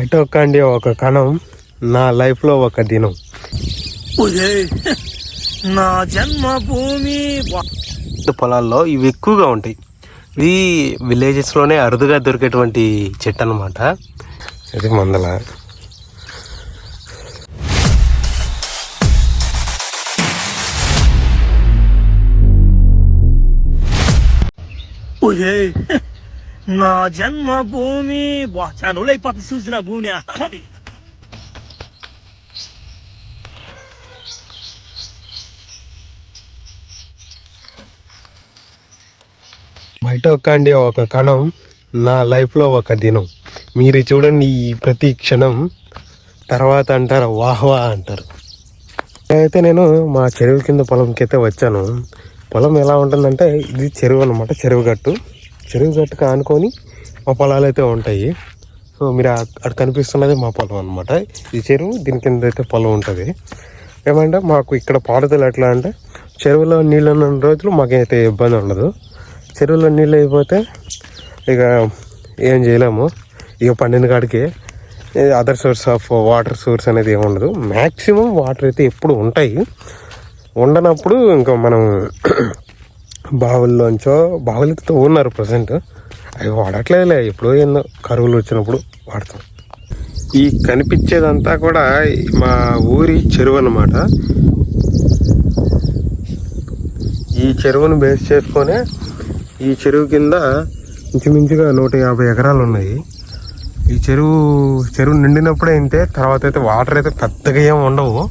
బయట ఒక కణం నా లైఫ్లో ఒక దినం. నా జన్మభూమి పొలాల్లో ఇవి ఎక్కువగా ఉంటాయి. ఇవి విలేజెస్లోనే అరుదుగా దొరికేటువంటి చెట్టు అనమాట. ఇది మందల నా జన్మభూమి చాలులైపోతుంది చూసిన భూమి. బయట ఒక కణం నా లైఫ్లో ఒక దినం. మీరు చూడండి, ఈ ప్రతి క్షణం తర్వాత అంటారు వాహ్వా అంటారు. అయితే నేను మా చెరువు కింద పొలంకి అయితే వచ్చాను. పొలం ఎలా ఉంటుందంటే, ఇది చెరువు అనమాట. చెరువు గట్టుకు ఆనుకొని మా పొలాలు అయితే ఉంటాయి. సో మీరు అక్కడ కనిపిస్తున్నది మా పొలం అనమాట. ఈ చెరువు, దీని కింద అయితే పొలం ఉంటుంది. ఏమంటే మాకు ఇక్కడ పారుదల ఎట్లా అంటే, చెరువులో నీళ్ళు ఉన్న రోజులు మాకైతే ఇబ్బంది ఉండదు. చెరువులో నీళ్ళు అయిపోతే ఇక ఏం చేయలేము. ఇక పండిన కాడికి other source of water source అనేది ఏమి ఉండదు. మ్యాక్సిమం వాటర్ అయితే ఎప్పుడు ఉంటాయి. ఉండనప్పుడు ఇంకా మనం బావులతో ఉన్నారు ప్రజెంట్. అవి వాడట్లేదులే, ఎప్పుడో ఎన్నో కరువులు వచ్చినప్పుడు వాడతాం. ఈ కనిపించేదంతా కూడా మా ఊరి చెరువు అన్నమాట. ఈ చెరువును బేస్ చేసుకొని ఈ చెరువు కింద ఇంచుమించుగా 150 ఎకరాలు ఉన్నాయి. ఈ చెరువు నిండినప్పుడే ఇంతే. తర్వాత అయితే వాటర్ అయితే పెద్దగా ఏమి ఉండవు.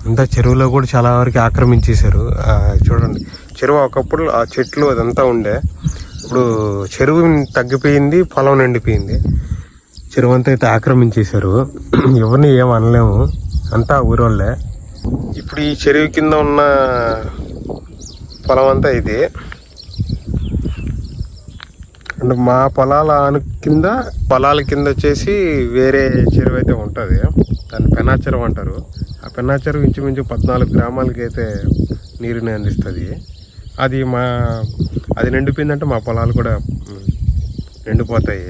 అంతా చెరువులో కూడా చాలా వరకు ఆక్రమించేశారు. చూడండి, చెరువు ఒకప్పుడు ఆ చెట్లు అదంతా ఉండే. ఇప్పుడు చెరువు తగ్గిపోయింది, పొలం నిండిపోయింది. చెరువు అంతా అయితే ఆక్రమించేశారు. ఎవరిని ఏం అనలేము, అంతా ఊరోళ్ళే. ఇప్పుడు ఈ చెరువు కింద ఉన్న పొలం అంతా ఇది. అంటే మా పొలాల కింద వచ్చేసి వేరే చెరువు అయితే ఉంటుంది. దాన్ని పెన్నా చెరువు అంటారు. ఆ పెన్నా చెరువు ఇంచుమించు 14 గ్రామాలకి అయితే నీరుని అందిస్తుంది. అది నిండిపోయిందంటే మా పొలాలు కూడా నిండిపోతాయి.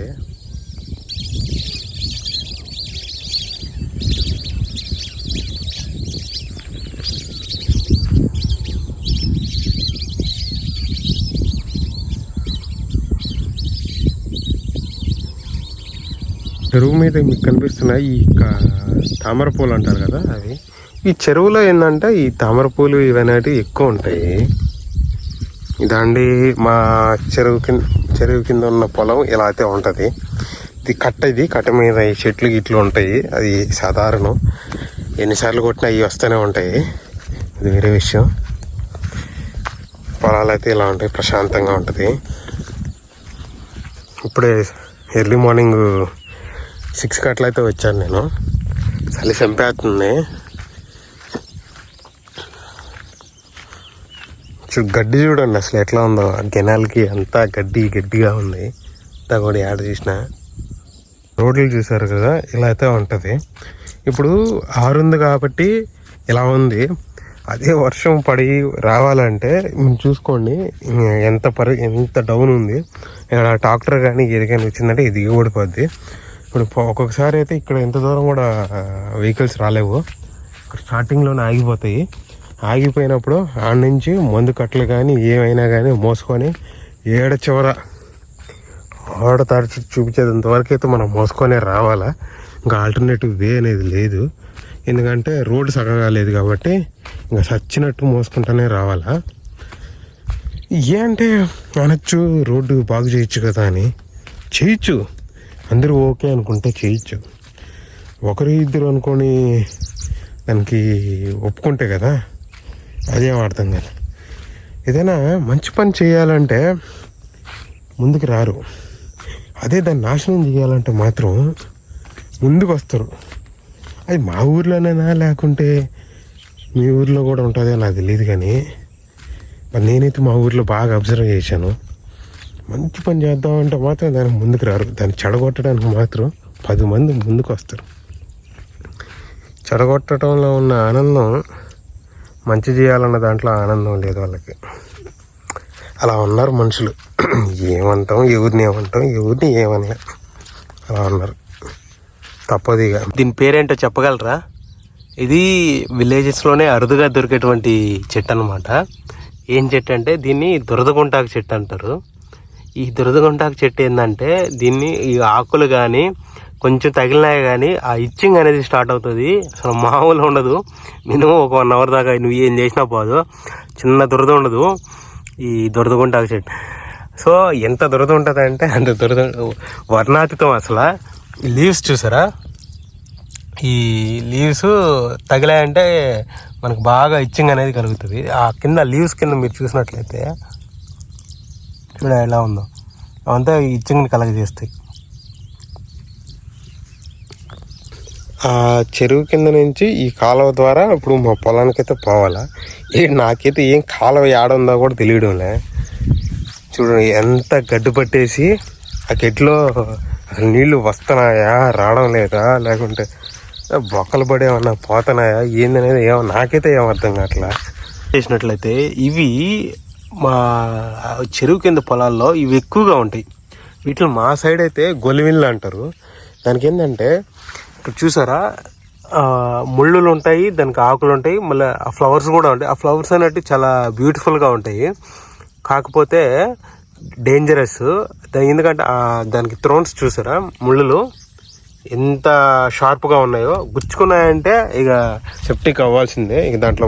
చెరువు మీద మీకు కనిపిస్తున్నాయి ఈ తామర పూలు అంటారు కదా, అవి. ఈ చెరువులో ఏంటంటే ఈ తామర పూలు ఇవనేటివి ఎక్కువ ఉంటాయి. ఇదండి మా చెరువు కింద ఉన్న పొలం ఇలా అయితే ఉంటుంది. ఇది కట్ట మీద ఈ చెట్లు గిట్లు ఉంటాయి. అది సాధారణం, ఎన్నిసార్లు కొట్టినా అవి వస్తూనే ఉంటాయి. అది వేరే విషయం. పొలాలు అయితే ఇలా ఉంటాయి, ప్రశాంతంగా ఉంటుంది. ఇప్పుడే ఎర్లీ మార్నింగ్ 6 గంటలైతే వచ్చాను నేను. చలి చంపేస్తుంది. గడ్డి చూడండి అసలు ఎట్లా ఉందో. గెనాలకి అంతా గడ్డిగా ఉంది. అంతా కూడా యాడ్ చేసిన రోడ్లు చూసారు కదా, ఇలా అయితే ఉంటుంది. ఇప్పుడు ఆరుంది కాబట్టి ఇలా ఉంది. అదే వర్షం పడి రావాలంటే చూసుకోండి ఎంత డౌన్ ఉంది. ఇక్కడ ట్రాక్టర్ కానీ ఏది కానీ వచ్చిందంటే ఇది దిగబడిపోద్ది. ఇప్పుడు ఒక్కొక్కసారి అయితే ఇక్కడ ఎంత దూరం కూడా వెహికల్స్ రాలేవు. ఇక్కడ స్టార్టింగ్లోనే ఆగిపోతాయి. ఆగిపోయినప్పుడు ఆడ నుంచి మందు కట్టలు కానీ ఏమైనా కానీ మోసుకొని ఆడ తరచి చూపించేంతవరకు అయితే మనం మోసుకొనే రావాలా. ఇంకా ఆల్టర్నేటివ్ వే అనేది లేదు. ఎందుకంటే రోడ్డు సగగా లేదు కాబట్టి ఇంకా చచ్చినట్టు మోసుకుంటూనే రావాలా. అంటే అనొచ్చు, రోడ్డు బాగు చేయొచ్చు కదా అని. చేయొచ్చు, అందరూ ఓకే అనుకుంటే చేయొచ్చు. ఒకరు ఇద్దరు అనుకొని దానికి ఒప్పుకుంటే కదా, అదేం అర్థం కదా. ఏదైనా మంచి పని చేయాలంటే ముందుకు రారు. అదే దాన్ని నాశనం చేయాలంటే మాత్రం ముందుకు వస్తారు. అది మా ఊర్లోనేనా లేకుంటే మీ ఊర్లో కూడా ఉంటుందో నాకు తెలియదు. కానీ మరి నేనైతే మా ఊర్లో బాగా అబ్జర్వ్ చేశాను. మంచి పని చేద్దామంటే మాత్రం దానికి ముందుకు రారు. దాన్ని చెడగొట్టడానికి మాత్రం 10 మంది ముందుకు వస్తారు. చెడగొట్టడంలో ఉన్న ఆనందం మంచి చేయాలన్న దాంట్లో ఆనందం లేదు వాళ్ళకి. అలా ఉన్నారు మనుషులు. ఏమంటాం, ఎవరిని ఏమనలే. అలా ఉన్నారు. తప్పదు ఇక. దీని పేరేంటో చెప్పగలరా? ఇది విలేజెస్లోనే అరుదుగా దొరికేటువంటి చెట్టు అనమాట. ఏం చెట్టు అంటే దీన్ని దురదగుంటాకు చెట్టు అంటారు. ఈ దురదగుంటాకు చెట్టు ఏంటంటే దీన్ని ఈ ఆకులు కానీ కొంచెం తగిలినాయి కానీ ఆ ఇచ్చింగ్ అనేది స్టార్ట్ అవుతుంది. అసలు మామూలు ఉండదు. మినిమం ఒక 1 hour దాకా నువ్వు ఏం చేసినా పోదు. చిన్న దురద ఉండదు ఈ దురదగుంటాకు చెట్టు. సో ఎంత దురద ఉంటుంది అంటే అంత దురద, వర్ణాతీతం అసలు. ఈ లీవ్స్ చూసారా? ఈ లీవ్స్ తగిలాయంటే మనకు బాగా ఇచ్చింగ్ అనేది కలుగుతుంది. ఆ కింద లీవ్స్ కింద మీరు చూసినట్లయితే ఇక్కడ ఎలా ఉందో అవంతా ఇచ్చింగ్ని కలగజేస్తాయి. ఆ చెరువు కింద నుంచి ఈ కాలువ ద్వారా ఇప్పుడు మా పొలానికైతే పోవాలా. నాకైతే ఏం కాలువ ఏడుందో కూడా తెలియడంలే. చూడండి ఎంత గడ్డు పట్టేసి ఆ గడ్డిలో అసలు నీళ్లు వస్తున్నాయా, రావడం లేదా, లేకుంటే బొక్కలు పడి ఏమన్నా పోతున్నాయా ఏందనేది నాకైతే ఏం అర్థం కావట్లా. చేసినట్లయితే ఇవి మా చెరువు కింద పొలాల్లో ఇవి ఎక్కువగా ఉంటాయి. వీటిలో మా సైడ్ అయితే గొలివిళ్ళు అంటారు. దానికి ఏంటంటే ఇక్కడ చూసారా ముళ్ళులు ఉంటాయి, దానికి ఆకులు ఉంటాయి, మళ్ళీ ఆ ఫ్లవర్స్ కూడా ఉంటాయి. ఆ ఫ్లవర్స్ అనేవి చాలా బ్యూటిఫుల్గా ఉంటాయి. కాకపోతే డేంజరస్. ఎందుకంటే దానికి థ్రోన్స్ చూసారా ముళ్ళులు ఎంత షార్ప్గా ఉన్నాయో. గుచ్చుకున్నాయంటే ఇక సెప్టిక్ అవ్వాల్సిందే. ఇక దాంట్లో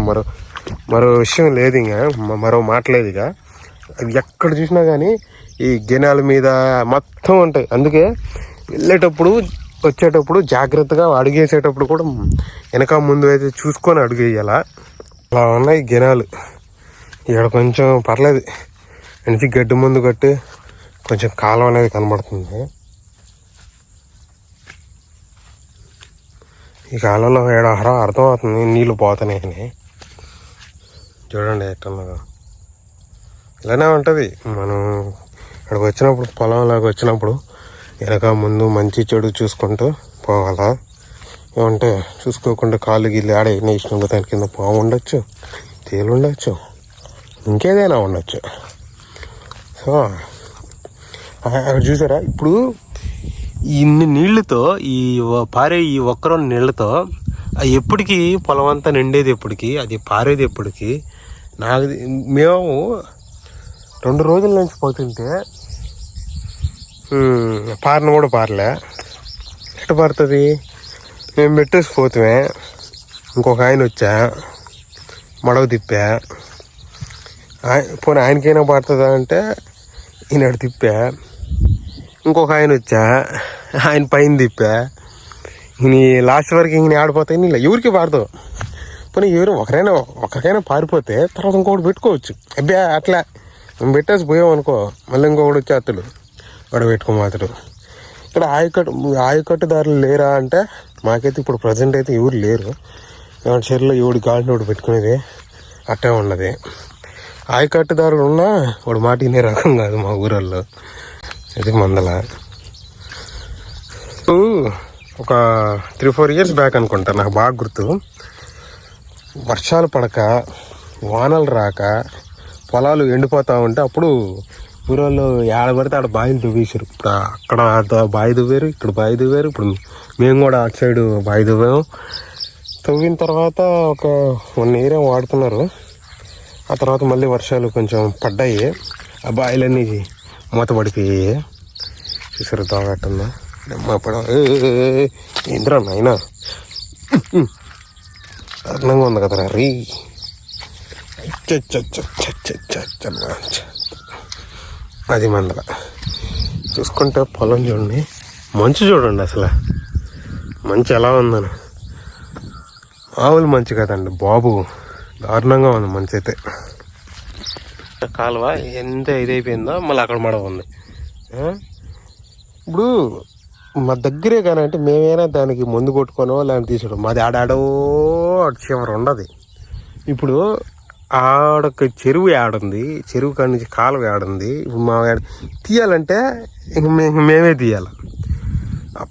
మరో విషయం లేదు, ఇంకా మరో మాట లేదు. ఇక ఎక్కడ చూసినా కానీ ఈ గెనాల మీద మొత్తం ఉంటాయి. అందుకే వెళ్ళేటప్పుడు వచ్చేటప్పుడు జాగ్రత్తగా అడుగేసేటప్పుడు కూడా వెనక ముందు అయితే చూసుకొని అడుగేయాల. అలా ఉన్నాయి గెనాలు. ఇక్కడ కొంచెం పర్లేదు, వెనక గడ్డి ముందు కట్టి కొంచెం కాలం అనేది కనబడుతుంది. ఈ కాలంలో ఏడాహరా అర్థమవుతుంది నీళ్ళు పోతున్నాయని. చూడండి ఎట్లా ఇలానే ఉంటుంది. మనం ఇక్కడికి వచ్చినప్పుడు, పొలంలోకి వచ్చినప్పుడు వెనక ముందు మంచి చెడు చూసుకుంటూ పోవాలా. ఏమంటే చూసుకోకుండా కాళ్ళు గిల్లి ఆడ వేసినాక దాని కింద పాము ఉండొచ్చు, తేలు ఉండొచ్చు, ఇంకేదైనా ఉండొచ్చు. సో అక్కడ చూసారా ఇప్పుడు ఇన్ని నీళ్ళతో ఈ పారే ఈ ఒక్కరో నీళ్ళతో ఎప్పటికీ పొలం అంతా నిండేది ఎప్పటికీ, అది పారేది ఎప్పటికీ. మేము 2 రోజుల నుంచి పోతుంటే పారిన కూడా పారలే. ఎట్ట పారుతుంది? మేము పెట్టేసి పోతామే. ఇంకొక ఆయన వచ్చా, మడవ తిప్పా. పోనీ ఆయనకైనా పారుతుందా అంటే ఈయన తిప్పా. ఇంకొక ఆయన వచ్చా, ఆయన పైన తిప్పా. ఈయన లాస్ట్ వరకు ఇంక ఆడిపోతాయి నీళ్ళు. ఎవరికి పారుతావు? పోనీ ఒకరికైనా పారిపోతే తర్వాత ఇంకొకటి పెట్టుకోవచ్చు. అబ్బా అట్లా మేము పెట్టేసి పోయామనుకో, మళ్ళీ ఇంకొకటి వచ్చి అతడు వాడు పెట్టుకోమాతడు. ఇక్కడ ఆయకట్టుదారులు లేరా అంటే మాకైతే ఇప్పుడు ప్రజెంట్ అయితే ఎవరు లేరు. చెరువులో ఎవడు గాలిని వాడు పెట్టుకునేది అట్టే ఉన్నది. ఆయకట్టుదారులు ఉన్నా వాడు మాట వినే రకం కాదు మా ఊరల్లో. ఇది మందల ఒక 3-4 years బ్యాక్ అనుకుంటా, నాకు బాగా గుర్తు. వర్షాలు పడక, వానలు రాక, పొలాలు ఎండిపోతూ ఉంటే అప్పుడు ఊరోళ్ళు ఏడబడితే ఆడ బావిలు దువ్వేసారు. ఇప్పుడు అక్కడ బావి దువ్వారు, ఇక్కడ బావి దువ్వారు. ఇప్పుడు మేము కూడా అటు సైడు బావి దువ్వాము. తవ్విన తర్వాత ఒక 1 year వాడుతున్నారు. ఆ తర్వాత మళ్ళీ వర్షాలు కొంచెం పడ్డాయి, ఆ బావిలన్నీ మూతపడిపోయాయి. చూసారు దోగట్టుందా ఏంద్రా నాయనా, అర్థంగా ఉంది కదరా రీ. అది మందల చూసుకుంటే పొలం చూడండి, మంచు చూడండి. అసలు మంచి ఎలా ఉందని. ఆవులు మంచి కదండి బాబు, దారుణంగా ఉంది మంచి అయితే. కాలువ ఎంత ఇదైపోయిందో మళ్ళీ అక్కడ మడవ ఉంది. ఇప్పుడు మా దగ్గరే కానీ అంటే మేమైనా దానికి మందు కొట్టుకోనో లేని తీసుకోవడం, మాది ఆడాడో చివరి ఉండదు. ఇప్పుడు ఆడొక చెరువు ఆడుంది, చెరువు కాడి నుంచి కాలువ ఆడుంది. ఇప్పుడు మా తీయాలంటే ఇంక మేమే తీయాలి.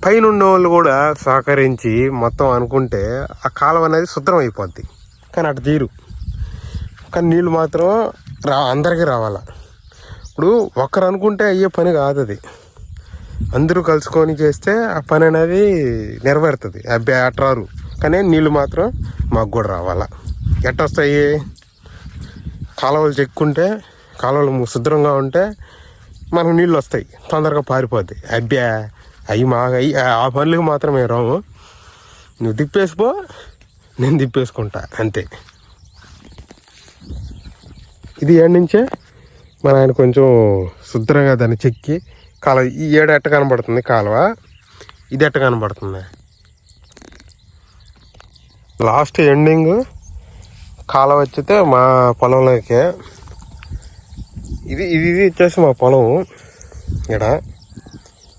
పైన ఉన్న వాళ్ళు కూడా సహకరించి మొత్తం అనుకుంటే ఆ కాలువ అనేది శుభ్రం అయిపోద్ది. కానీ అటు తీరు, కానీ నీళ్ళు మాత్రం అందరికీ రావాలా. ఇప్పుడు ఒకరు అనుకుంటే అయ్యే పని కాదు అది. అందరూ కలుసుకొని చేస్తే ఆ పని అనేది నెరవేరుతుంది. అబ్బాయి అట్రారు కానీ నీళ్ళు మాత్రం మాకు కూడా రావాలా. ఎట్టొస్తాయి? కాలువలు చెక్కుంటే, కాలువలు శుభ్రంగా ఉంటే మనకు నీళ్ళు వస్తాయి, తొందరగా పారిపోతాయి. అబ్బా అవి ఆ పనులకు మాత్రమే రాము. నువ్వు తిప్పేసిపో, నేను తిప్పేసుకుంటా అంతే. ఇది ఏడు నుంచే మన ఆయన కొంచెం శుభ్రంగా దాన్ని చెక్కి కాలువ ఈ ఏడు ఎట్ట కనబడుతుంది కాలువ, ఇది ఎట్ట కనబడుతుంది. లాస్ట్ ఎండింగ్ కాలువ వచ్చితే మా పొలంలోకే. ఇది ఇది వచ్చేసి మా పొలం. ఇక్కడ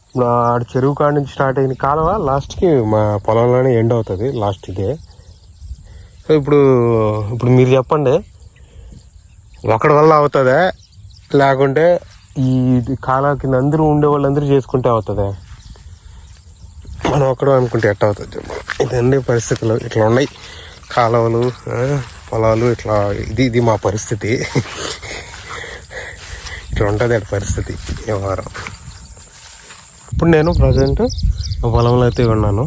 ఇప్పుడు ఆడ చెరువు కాడ నుంచి స్టార్ట్ అయిన కాలువ లాస్ట్కి మా పొలంలోనే ఎండ్ అవుతుంది. లాస్ట్ ఇదే. సో ఇప్పుడు మీరు చెప్పండి, ఒకడి వల్ల అవుతుందా లేకుంటే ఈ కాలువ కింద అందరూ ఉండే వాళ్ళందరూ చేసుకుంటే అవుతుందా? మనం ఒక్కడు అనుకుంటే ఎట్ట అవుతుంది చెప్పండి. ఇదండి పరిస్థితులు. ఇట్లా ఉన్నాయి కాలువలు, పొలాలు. ఇట్లా ఇది మా పరిస్థితి. ఇట్లా ఉంటుంది అటు పరిస్థితి వ్యవహారం. ఇప్పుడు నేను ప్రజెంట్ పొలంలో అయితే ఉన్నాను.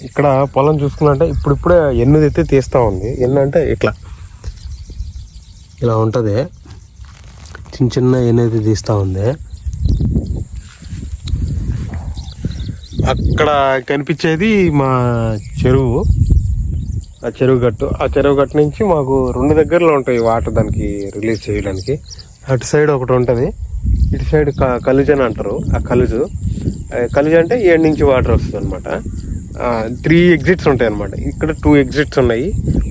ఇక్కడ పొలం చూసుకున్నట్టే ఇప్పుడిప్పుడే ఎన్నుది అయితే తీస్తూ ఉంది. ఎన్నంటే ఇలా ఉంటుంది, చిన్న చిన్న ఎన్నైతే తీస్తూ ఉంది. అక్కడ కనిపించేది మా చెరువు, ఆ చెరువు గట్టు నుంచి మాకు 2 దగ్గరలో ఉంటాయి వాటర్ దానికి రిలీజ్ చేయడానికి. అటు సైడ్ ఒకటి ఉంటుంది, ఇటు సైడ్ కలుజు అని అంటారు. ఆ కలుజు అంటే 7 నుంచి వాటర్ వస్తుంది అనమాట. 3 ఎగ్జిట్స్ ఉంటాయి అనమాట. ఇక్కడ 2 ఎగ్జిట్స్ ఉన్నాయి,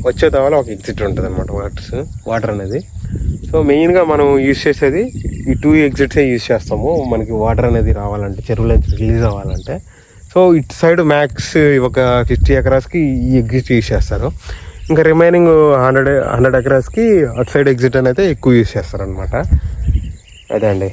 వచ్చే దావలో ఒక ఎగ్జిట్ ఉంటుంది అనమాట వాటర్ అనేది. సో మెయిన్గా మనం యూజ్ చేసేది ఈ 2 ఎగ్జిట్సే యూజ్ చేస్తాము మనకి వాటర్ అనేది రావాలంటే, చెరువులో నుంచి రిలీజ్ అవ్వాలంటే. సో ఇటు సైడ్ మ్యాక్స్ ఒక 50 ఎకరాస్కి ఈ ఎగ్జిట్ యూజ్ చేస్తారు. ఇంకా రిమైనింగ్ 100 ఎకరాస్కి అటు సైడ్ ఎగ్జిట్ అనేది ఎక్కువ యూజ్ చేస్తారు అనమాట. అదే అండి.